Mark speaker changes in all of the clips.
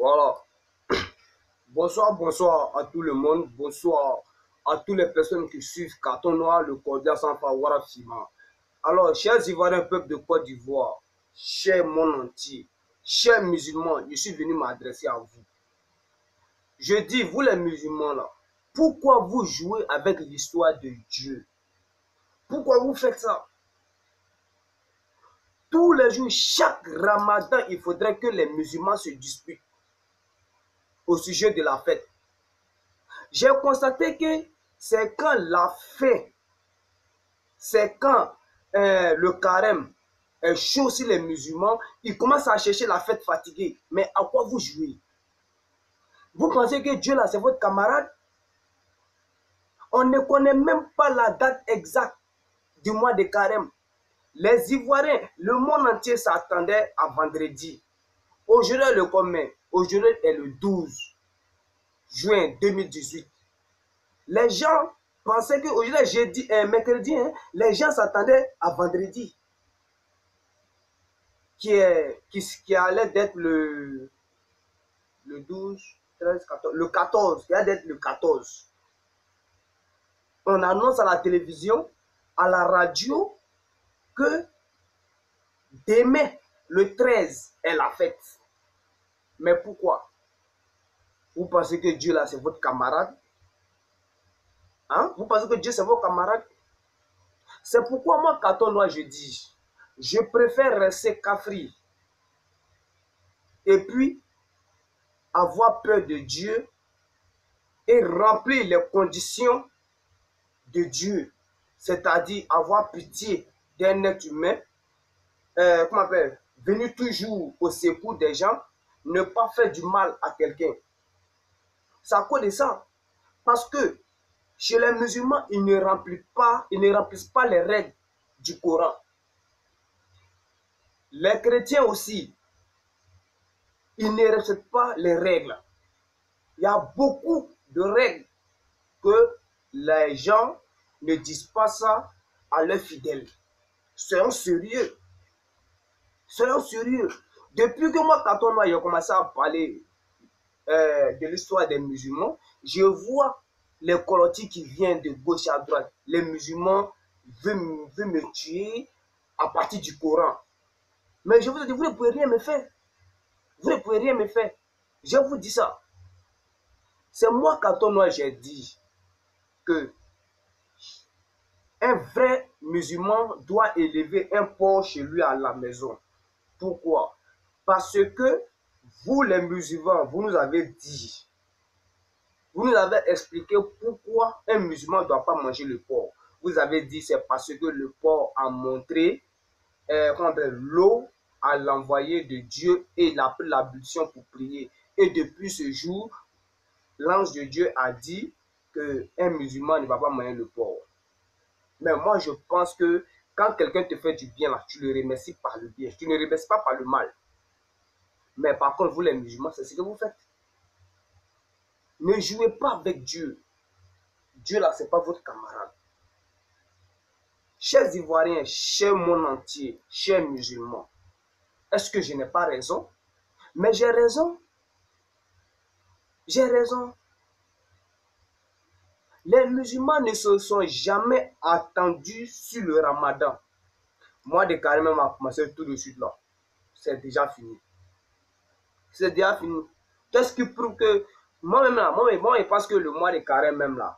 Speaker 1: Voilà. Bonsoir, bonsoir à tout le monde. Bonsoir à toutes les personnes qui suivent Carton Noir, le cordial sans Warab Fima. Alors, chers Ivoiriens, peuple de Côte d'Ivoire, chers monde entier, chers musulmans, je suis venu m'adresser à vous. Je dis, vous les musulmans là, pourquoi vous jouez avec l'histoire de Dieu? Pourquoi vous faites ça? Tous les jours, chaque ramadan, il faudrait que les musulmans se disputent au sujet de la fête. J'ai constaté que c'est quand la fête, c'est quand le carême est chaud sur les musulmans, ils commencent à chercher la fête fatiguée. Mais à quoi vous jouez? Vous pensez que Dieu là, c'est votre camarade? On ne connaît même pas la date exacte du mois de carême. Les Ivoiriens, le monde entier s'attendait à vendredi. Aujourd'hui est le combien? Aujourd'hui est le 12 juin 2018. Les gens pensaient qu'aujourd'hui, jeudi, mercredi, les gens s'attendaient à vendredi, qui allait être le 12, 13, 14, le 14, qui allait être le 14. On annonce à la télévision, à la radio, que demain, le 13, est la fête. Mais pourquoi? Vous pensez que Dieu là, c'est votre camarade? Hein? Vous pensez que Dieu, c'est votre camarade? C'est pourquoi moi, Carton Noir, je dis, je préfère rester Kafri et puis avoir peur de Dieu et remplir les conditions de Dieu, c'est-à-dire avoir pitié d'un être humain, comment on appelle, venir toujours au secours des gens, ne pas faire du mal à quelqu'un. C'est à cause de ça. Parce que chez les musulmans, ils ne remplissent pas les règles du Coran. Les chrétiens aussi, ils ne respectent pas les règles. Il y a beaucoup de règles que les gens ne disent pas ça à leurs fidèles. Soyons sérieux. Soyons sérieux. Depuis que moi, Carton Noir, j'ai commencé à parler de l'histoire des musulmans, je vois les colotis qui viennent de gauche à droite. Les musulmans veulent me tuer à partir du Coran. Mais je vous dis, vous ne pouvez rien me faire. Vous ne pouvez rien me faire. Je vous dis ça. C'est moi, Carton Noir, j'ai dit que un vrai musulman doit élever un porc chez lui à la maison. Pourquoi? Parce que vous, les musulmans, vous nous avez dit, vous nous avez expliqué pourquoi un musulman ne doit pas manger le porc. Vous avez dit c'est parce que le porc a montré l'eau à l'envoyé de Dieu et il a pris l'ablution pour prier. Et depuis ce jour, l'ange de Dieu a dit qu'un musulman ne va pas manger le porc. Mais moi, je pense que quand quelqu'un te fait du bien, là, tu le remercies par le bien. Tu ne le remercies pas par le mal. Mais par contre, vous les musulmans, c'est ce que vous faites. Ne jouez pas avec Dieu. Dieu, là, ce n'est pas votre camarade. Chers Ivoiriens, chers monde entier, chers musulmans, est-ce que je n'ai pas raison? Mais j'ai raison. J'ai raison. Les musulmans ne se sont jamais attendus sur le ramadan. Moi, de carrément, m'a commencé tout de suite là. C'est déjà fini. C'est déjà fini. Qu'est-ce qui prouve que moi-même là, moi, je pense que le mois de carême même là,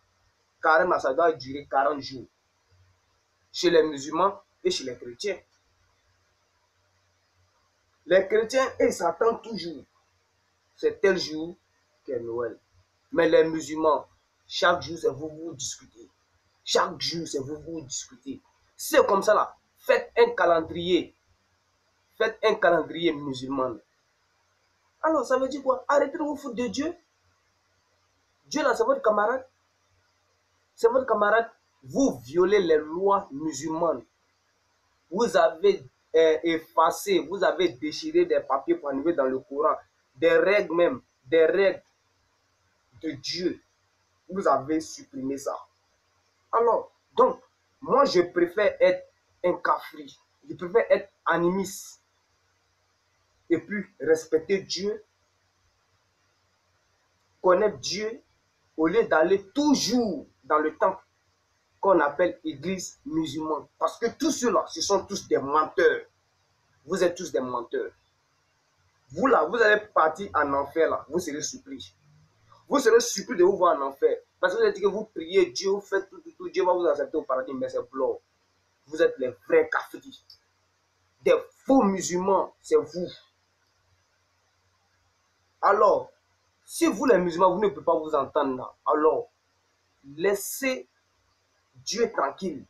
Speaker 1: carême là, ça doit durer 40 jours. Chez les musulmans et chez les chrétiens. Les chrétiens, ils s'attendent toujours. C'est tel jour qu'est Noël. Mais les musulmans, chaque jour, c'est vous discutez. Chaque jour, c'est vous discutez. Si c'est comme ça là, faites un calendrier. Faites un calendrier musulman. Alors, ça veut dire quoi? Arrêtez de vous foutre de Dieu. Dieu là, c'est votre camarade. C'est votre camarade. Vous violez les lois musulmanes. Vous avez effacé, vous avez déchiré des papiers pour enlever dans le Coran. Des règles même, des règles de Dieu. Vous avez supprimé ça. Alors, donc, moi, je préfère être un kafri. Je préfère être animiste. Et puis, respecter Dieu connaître Dieu au lieu d'aller toujours dans le temple qu'on appelle église musulmane. Parce que tous ceux-là, ce sont tous des menteurs. Vous êtes tous des menteurs. Vous là, vous allez partir en enfer là, vous serez surpris. Vous serez surpris de vous voir en enfer. Parce que vous avez dit que vous priez Dieu, vous faites tout, Dieu va vous accepter au paradis, mais c'est blanc. Vous êtes les vrais kafiris. Des faux musulmans, c'est vous. Alors, si vous les musulmans, vous ne pouvez pas vous entendre là, alors laissez Dieu tranquille.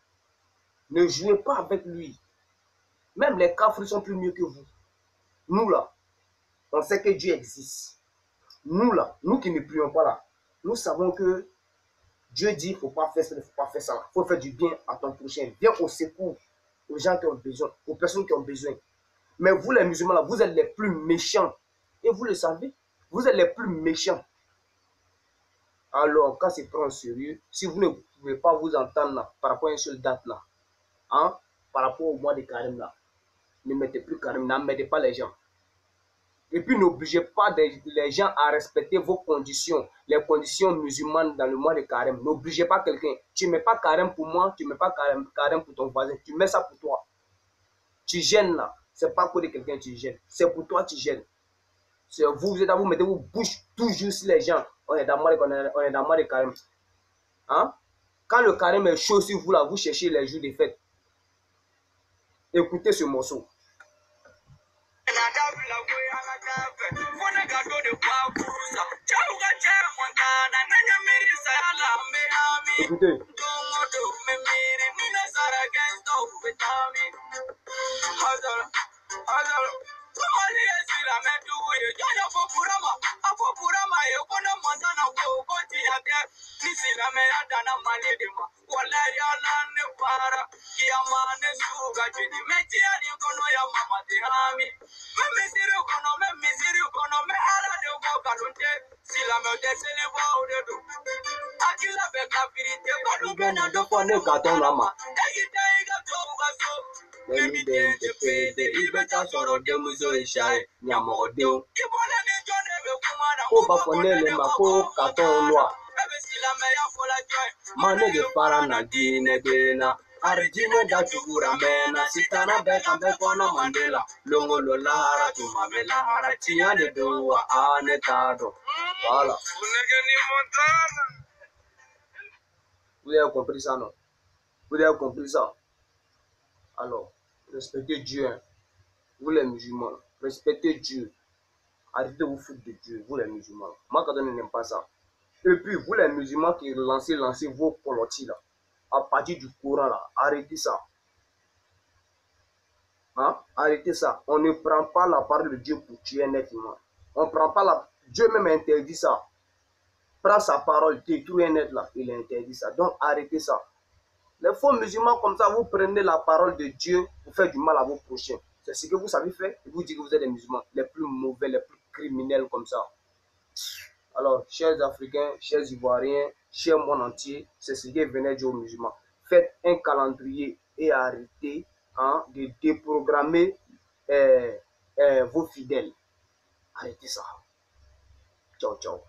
Speaker 1: Ne jouez pas avec lui. Même les kafirs sont plus mieux que vous. Nous là, on sait que Dieu existe. Nous là, nous qui ne prions pas là, nous savons que Dieu dit, il ne faut pas faire ça, il ne faut pas faire ça. Il faut faire du bien à ton prochain. Viens au secours aux gens qui ont besoin, aux personnes qui ont besoin. Mais vous les musulmans là, vous êtes les plus méchants. Et vous le savez, vous êtes les plus méchants. Alors, quand c'est prend au sérieux, si vous ne pouvez pas vous entendre là, par rapport à une seule date là, hein, par rapport au mois de carême là, ne mettez plus carême, n'embêtez pas les gens. Et puis n'obligez pas les gens à respecter vos conditions, les conditions musulmanes dans le mois de carême. N'obligez pas quelqu'un. Tu ne mets pas carême pour moi, tu ne mets pas carême pour ton voisin. Tu mets ça pour toi. Tu gênes là. Ce n'est pas pour quelqu'un que tu gênes. C'est pour toi que tu gênes. C'est vous, vous êtes à vous, mettez vos bouches toujours sur les gens. On est dans le mois de carême. Hein? Quand le carême est chaud sur vous là, vous cherchez les jours de fête. Écoutez ce morceau. Écoutez. Arjina da chukura mena sitana beka bekono mandela longo lolara tumamela aratia de doa anetado. Voilà. Vous avez compris ça, non? Vous avez compris ça? Alors, respectez Dieu. Hein. Vous les musulmans, respectez Dieu. Arrêtez de vous foutre de Dieu, vous les musulmans. Moi, quand on n'aime pas ça. Et puis, vous les musulmans qui lancez vos colotis là, à partir du Coran là, arrêtez ça. Hein? Arrêtez ça. On ne prend pas la parole de Dieu pour tuer un être humain. On prend pas la... Dieu même interdit ça. Prends sa parole, détruis un être là, il interdit ça. Donc, arrêtez ça. Les faux musulmans comme ça, vous prenez la parole de Dieu pour faire du mal à vos prochains. C'est ce que vous savez faire. Et vous dites que vous êtes des musulmans, les plus mauvais, les plus criminels comme ça. Alors, chers Africains, chers Ivoiriens, chers monde entier, c'est ce que venait dire aux musulmans. Faites un calendrier et arrêtez de déprogrammer vos fidèles. Arrêtez ça. Ciao, ciao.